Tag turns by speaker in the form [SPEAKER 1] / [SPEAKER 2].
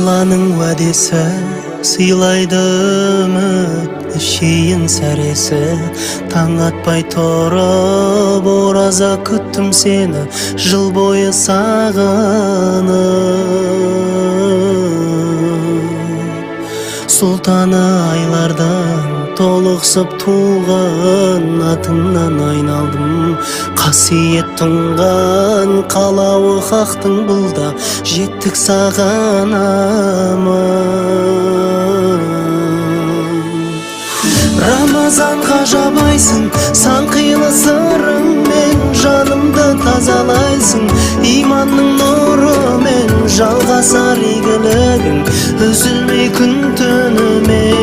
[SPEAKER 1] Алланың уәдесі сыйлайды үміт шейін сәресі. Таң атпай тұрып ораза күттім сені, жыл бойы сағынып. Сұлтаны айлардан толықсып туған атыңнан айналдым. Қасиет тұнған қалауы хақтың бұлда, жеттік саған аман. Рамазанға жабайсың, сан қилы сырыңмен жанымды тазалайсың. Иманның нұрымен жалғасар игілігің, үзілмей күн түнімен.